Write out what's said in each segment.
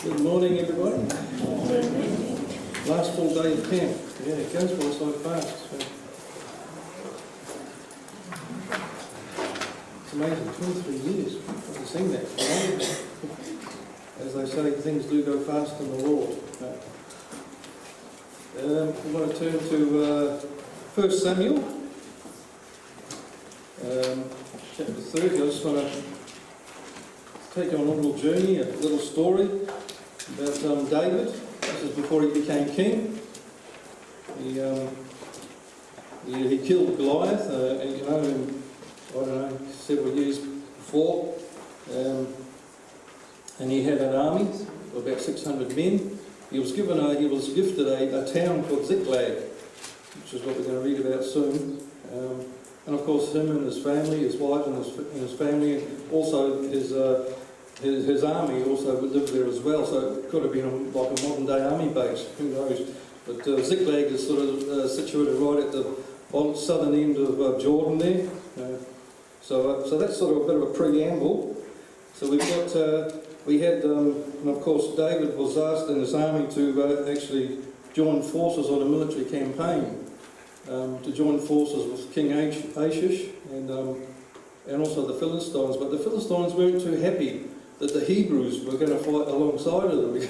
Good morning, everybody. Last full day of camp. Yeah, it goes by so fast. So. It's amazing, 23 years. I've seen that. As they say, things do go fast in the Lord. We want to turn to 1 Samuel, chapter 30. I just want to take you on a little journey, a little story about David. This is before he became king. He killed Goliath, I don't know, several years before. And he had an army of about 600 men. He was gifted a town called Ziklag, which is what we're going to read about soon. And of course, him and his family, his wife and his family, also his army also lived there as well. So it could have been like a modern day army base, who knows. But Ziklag is sort of situated right at the southern end of Jordan there. So that's sort of a bit of a preamble. So we had, and of course David was asked in his army to actually join forces on a military campaign, to join forces with King Achish and also the Philistines. But the Philistines weren't too happy that the Hebrews were going to fight alongside of them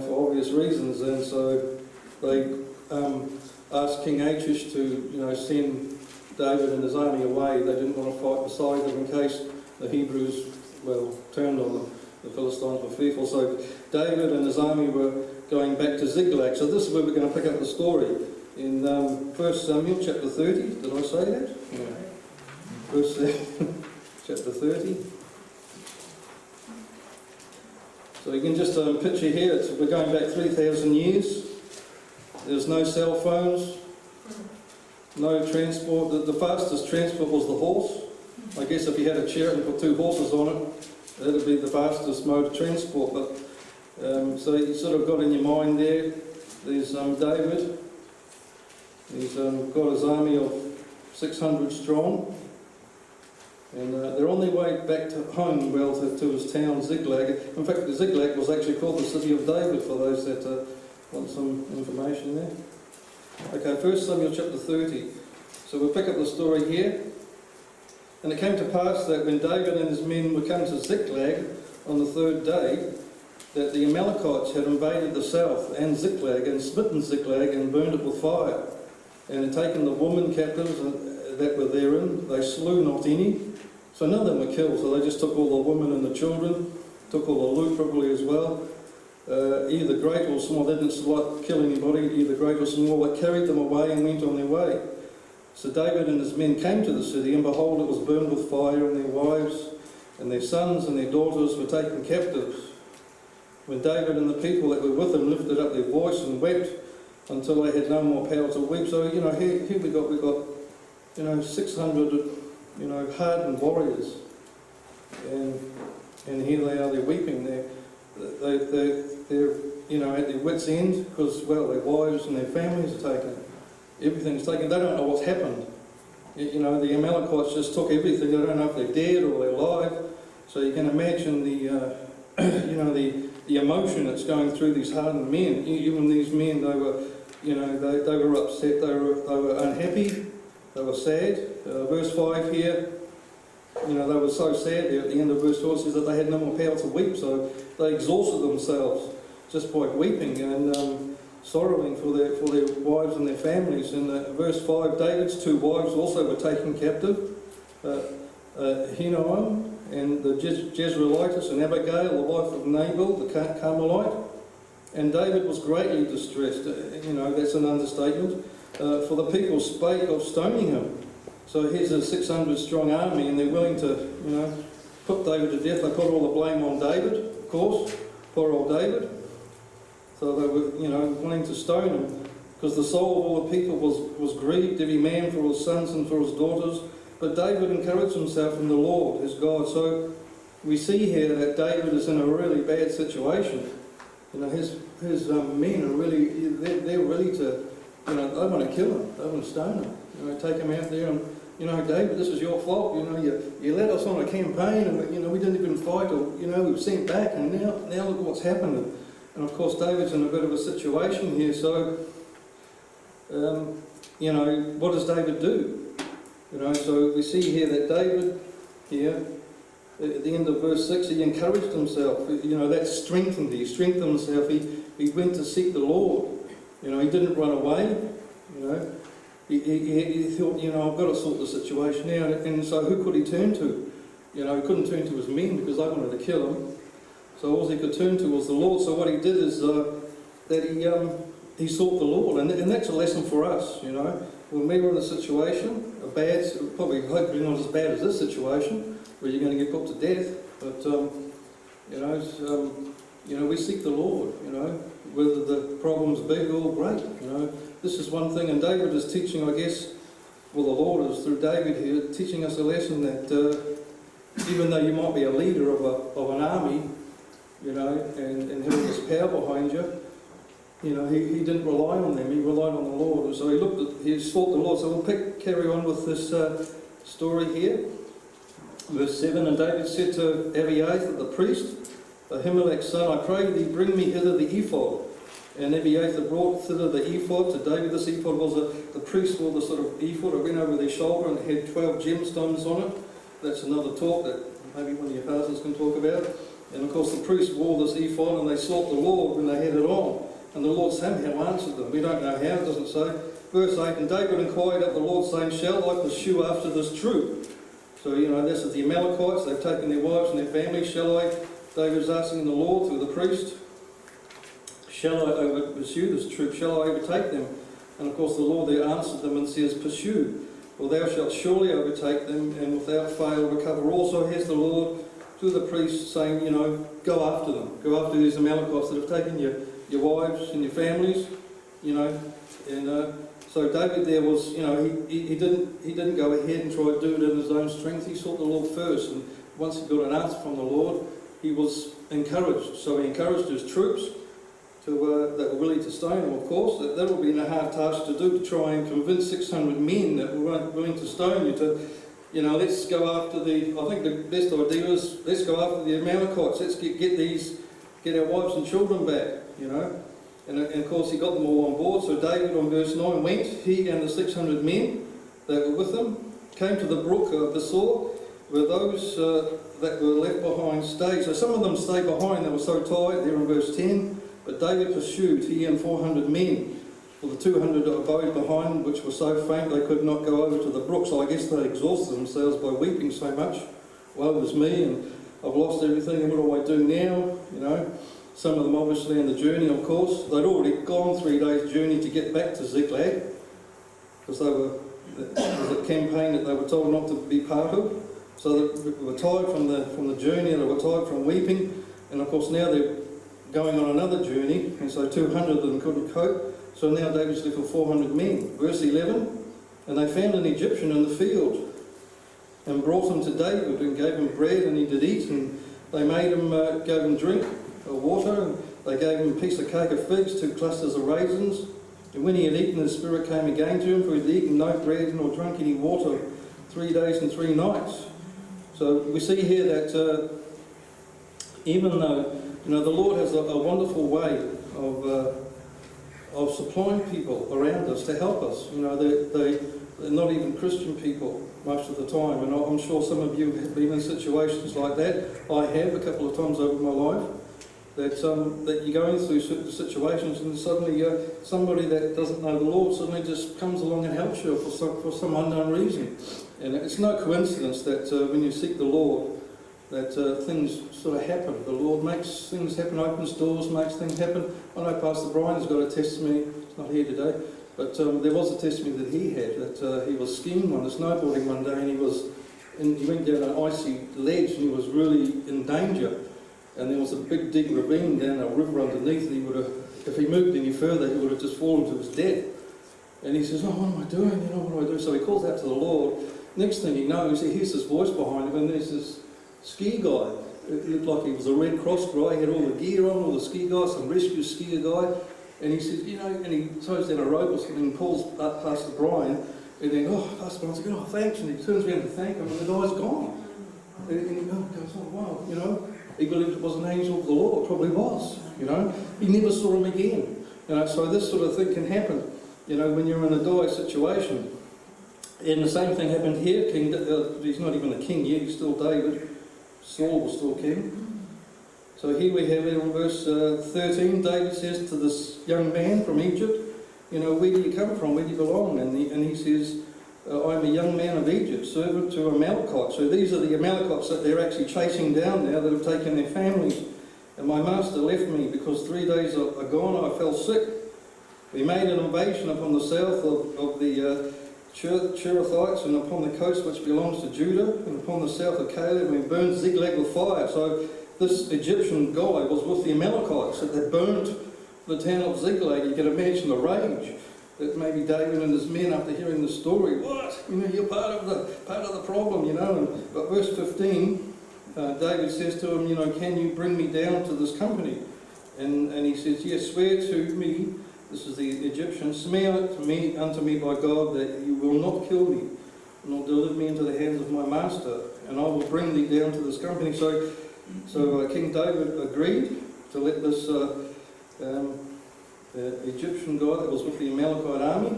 for obvious reasons, and so they asked King Achish to send David and his army away. They didn't want to fight beside them in case the Hebrews turned on them. The Philistines were fearful, so David and his army were going back to Ziklag. So this is where we're going to pick up the story in 1 Samuel chapter 30. Did I say that? Yeah. 1 Samuel chapter 30. So you can just picture here, we're going back 3,000 years. There's no cell phones, no transport. The fastest transport was the horse. I guess if you had a chariot and put two horses on it, that would be the fastest mode of transport. But so you sort of got in your mind there, there's David. He's got his army of 600 strong. And they're on their way back to home, to his town, Ziklag. In fact, Ziklag was actually called the city of David, for those that want some information there. Okay, 1 Samuel chapter 30. So we'll pick up the story here. And it came to pass that when David and his men were come to Ziklag on the third day, that the Amalekites had invaded the south and Ziklag, and smitten Ziklag, and burned it with fire, and had taken the women captives that were therein. They slew not any. So none of them were killed, so they just took all the women and the children, took all the loot probably as well, either great or small. They didn't kill anybody, either great or small, but carried them away and went on their way. So David and his men came to the city, and behold, it was burned with fire, and their wives and their sons and their daughters were taken captives. When David and the people that were with him lifted up their voice and wept until they had no more power to weep. So, here we got 600 hardened warriors, and here they are, they're weeping. They're at their wits' end because, their wives and their families are taken. Everything's taken. They don't know what's happened. The Amalekites just took everything. They don't know if they're dead or they're alive. So you can imagine the emotion that's going through these hardened men. Even these men, they were upset. They were unhappy. They were sad. Verse 5 here, they were so sad there at the end of verse 4, says that they had no more power to weep, so they exhausted themselves just by weeping and sorrowing for their wives and their families. In verse 5, David's two wives also were taken captive, Herman and the Jezreelitess, and Abigail, the wife of Nabal, the Carmelite. And David was greatly distressed. That's an understatement. For the people spake of stoning him. So here's a 600 strong army, and they're willing to, put David to death. They put all the blame on David, of course, poor old David. So they were, wanting to stone him, because the soul of all the people was grieved, every man for his sons and for his daughters. But David encouraged himself in the Lord, his God. So we see here that David is in a really bad situation. His men are really, they're ready to, they want to kill him, they want to stone him, take him out there you know, David, this is your fault. You know, you led us on a campaign, and you know, we didn't even fight, or you know, we were sent back, and now look what's happened. And of course, David's in a bit of a situation here. So, you know, what does David do? You know, so we see here that David here, at the end of verse 6, he encouraged himself. You know, that strengthened. He strengthened himself. He went to seek the Lord. You know, he didn't run away. You know, he thought, you know, I've got to sort the situation out. And so who could he turn to? You know, he couldn't turn to his men because they wanted to kill him. So all he could turn to was the Lord. So what he did is that he sought the Lord. And that's a lesson for us, you know. When we were in a situation, probably hopefully not as bad as this situation, where you're going to get put to death, but you know, we seek the Lord, you know, whether the problem's big or great, you know. This is one thing, and David is teaching, I guess, well, the Lord is through David here, teaching us a lesson that even though you might be a leader of an army, you know, and having this power behind you, you know, he didn't rely on them, he relied on the Lord. And so he sought the Lord. So we'll carry on with this story here. Verse 7, and David said to Abiathar the priest, Ahimelech's son, I pray thee, bring me hither the ephod. And Abiathar brought thither the ephod to David. This ephod was the priest wore the sort of ephod, it went over their shoulder and it had 12 gemstones on it. That's another talk that maybe one of your pastors can talk about. And of course the priest wore this ephod and they sought the Lord when they had it on. And the Lord somehow answered them. We don't know how, it doesn't say. Verse 8, and David inquired of the Lord, saying, shall I pursue after this troop? So, you know, this is the Amalekites. They've taken their wives and their families. Shall I, David's asking the Lord through the priest, shall I pursue this troop? Shall I overtake them? And of course the Lord there answered them and says, pursue, for thou shalt surely overtake them, and without fail recover. Also here's the Lord to the priest saying, you know, go after them. Go after these Amalekites that have taken your wives and your families, you know. And so David there was, you know, he didn't go ahead and try to do it in his own strength. He sought the Lord first, and once he got an answer from the Lord, he was encouraged. So he encouraged his troops to that were willing to stone him. Of course, that would have been a hard task to do, to try and convince 600 men that were willing to stone you to, you know, let's go after I think the best idea is let's go after the Amalekites. Let's get our wives and children back, you know. And of course he got them all on board. So David on verse 9 went, he and the 600 men that were with him, came to the brook of Besor, where those that were left behind stayed. So some of them stayed behind, they were so tired, there in verse 10. But David pursued, he and 400 men. For the 200 abode behind, which were so faint they could not go over to the brook. So I guess they exhausted themselves by weeping so much. Woe is me, and I've lost everything, and what do I do now? You know. Some of them obviously on the journey, of course. They'd already gone 3 days' journey to get back to Ziklag, because it was a campaign that they were told not to be part of. So they were tired from the journey, and they were tired from weeping. And of course now they're going on another journey, and so 200 of them couldn't cope. So now David's left with 400 men. Verse 11, and they found an Egyptian in the field, and brought him to David, and gave him bread, and he did eat, and they made him, gave him drink, water, and they gave him a piece of cake of figs, 2 clusters of raisins. And when he had eaten, his spirit came again to him, for he had eaten no bread nor drunk any water 3 days and 3 nights. So we see here that even though, you know, the Lord has a wonderful way of supplying people around us to help us. You know, they're not even Christian people most of the time, and I'm sure some of you have been in situations like that. I have a couple of times over my life. That you're going through certain situations, and suddenly somebody that doesn't know the Lord suddenly just comes along and helps you for some unknown reason. And it's no coincidence that when you seek the Lord, that things sort of happen. The Lord makes things happen, opens doors, makes things happen. I know Pastor Brian's got a testimony, he's not here today, but there was a testimony that he had, that he was skiing snowboarding one day, and he went down an icy ledge, and he was really in danger. And there was a big deep ravine down a river underneath, and he would have, if he moved any further, he would have just fallen to his death. And he says, oh, what am I doing? You know, what do I do? So he calls out to the Lord. Next thing he knows, he hears this voice behind him, and there's this ski guy. It looked like he was a Red Cross guy. He had all the gear on, all the ski guys, some rescue skier guy. And he says, you know, and he throws down a rope or something and pulls past Pastor Brian, And then, oh, Pastor Barnes, oh, thanks. And he turns around to thank him, and the guy's gone. And he goes, oh, wow, you know. He believed it was an angel of the Lord. It probably was, you know. He never saw him again. You know, so this sort of thing can happen, you know, when you're in a dire situation. And the same thing happened here. He's not even a king yet, he's still David. Saul was still king. So here we have in verse 13, David says to this young man from Egypt, you know, where do you come from? Where do you belong? And he says, I'm a young man of Egypt, servant to Amalekites. So these are the Amalekites that they're actually chasing down now, that have taken their families. And my master left me because 3 days agone I fell sick. We made an invasion upon the south of the Cherethites and upon the coast which belongs to Judah, and upon the south of Caleb, and we burned Ziklag with fire. So this Egyptian guy was with the Amalekites, that they burnt the town of Ziklag. You can imagine the rage that maybe David and his men, after hearing the story, what? You know, you're part of the problem, you know. But verse 15, David says to him, you know, can you bring me down to this company? And he says, yes, swear to me. This is the Egyptian, swear unto me by God that you will not kill me, nor deliver me into the hands of my master, and I will bring thee down to this company. So King David agreed to let this Egyptian guy that was with the Amalekite army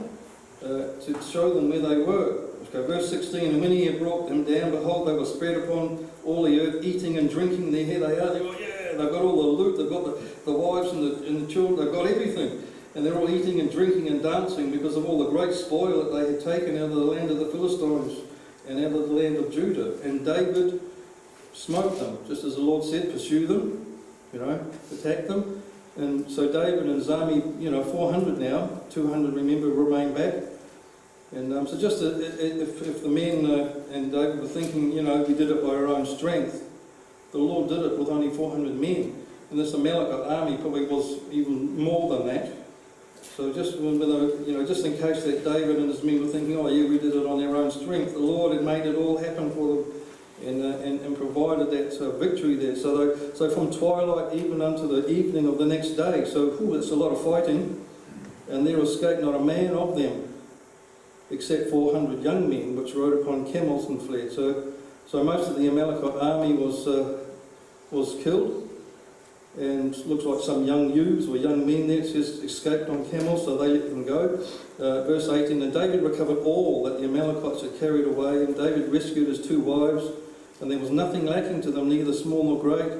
to show them where they were. Let's go, verse 16. And when he had brought them down, behold, they were spread upon all the earth, eating and drinking. There here they are. They go, yeah, they've got all the loot, they've got the wives and the children, they've got everything. And they're all eating and drinking and dancing because of all the great spoil that they had taken out of the land of the Philistines and out of the land of Judah. And David smote them, just as the Lord said, pursue them, you know, attack them. And so David and his army, you know, 400 now, 200, remember, remain back. And so just if the men and David were thinking, you know, we did it by our own strength, the Lord did it with only 400 men. And this Amalekite army probably was even more than that. So just when you know, just in case that David and his men were thinking, oh yeah, we did it on our own strength, the Lord had made it all happen for them and provided that victory there. So from twilight even unto the evening of the next day. So that's a lot of fighting, and there escaped not a man of them, except 400 young men, which rode upon camels and fled. So most of the Amalekite army was killed. And looks like some young youths or young men there, it says, escaped on camels, so they let them go. Verse 18, and David recovered all that the Amalekites had carried away, and David rescued his 2 wives, and there was nothing lacking to them, neither small nor great,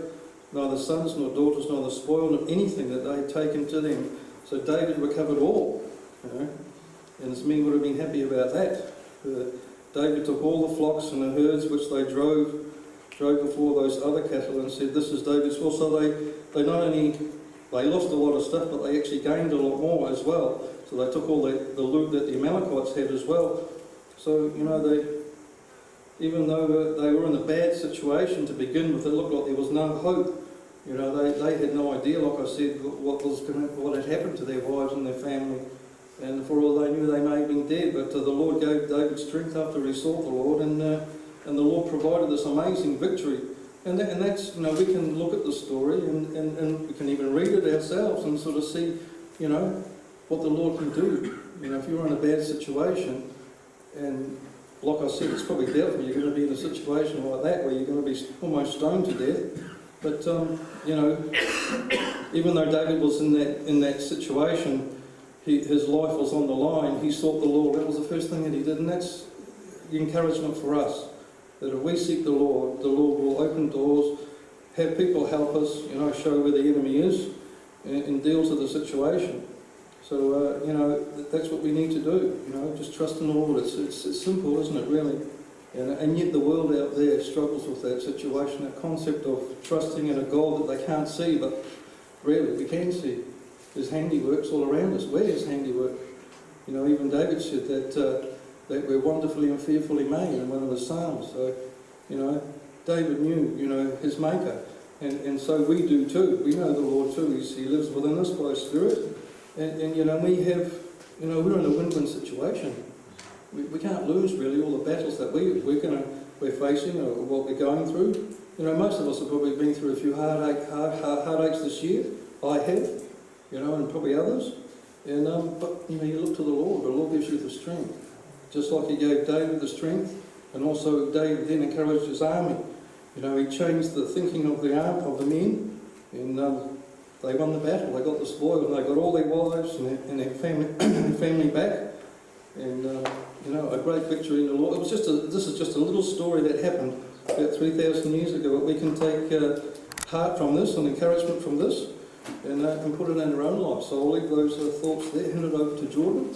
neither sons nor daughters, nor the spoil of anything that they had taken to them. So David recovered all, you know, and his men would have been happy about that. David took all the flocks and the herds which they drove before those other cattle and said, this is David's will. So they not only, they lost a lot of stuff, but they actually gained a lot more as well. So they took all the loot that the Amalekites had as well. So, you know, even though they were in a bad situation to begin with, it looked like there was no hope. You know, they had no idea, like I said, what had happened to their wives and their family. And for all they knew, they may have been dead. But the Lord gave David strength after he sought the Lord, and the Lord provided this amazing victory. And that's, you know, we can look at the story and we can even read it ourselves and sort of see, you know, what the Lord can do. You know, if you're in a bad situation, and like I said, it's probably doubtful you're going to be in a situation like that where you're going to be almost stoned to death. But, you know, even though David was in that situation, his life was on the line, he sought the Lord. That was the first thing that he did, and that's the encouragement for us. That if we seek the Lord will open doors, have people help us, you know, show where the enemy is, and deal with the situation. So, you know, that's what we need to do, you know, just trust in the Lord. It's simple, isn't it, really? And yet the world out there struggles with that situation, that concept of trusting in a God that they can't see, but really we can see. His handiworks all around us. We're His handiwork. You know, even David said that we're wonderfully and fearfully made in one of the Psalms. So, you know, David knew, you know, his Maker. And so we do too. We know the Lord too. He lives within us by His Spirit. And you know, we have, you know, we're in a win-win situation. We can't lose really all the battles that we're facing or what we're going through. You know, most of us have probably been through a few heartaches this year. I have, you know, and probably others. And but you know, you look to the Lord. The Lord gives you the strength. just like he gave David the strength, and also David then encouraged his army. You know, he changed the thinking of the men, and they won the battle. They got the spoil, and they got all their wives and their family back. And you know, a great victory in the Lord. This is just a little story that happened about 3,000 years ago. But we can take heart from this and encouragement from this, and put it in our own life. So I'll leave those thoughts there. Hand it over to Jordan.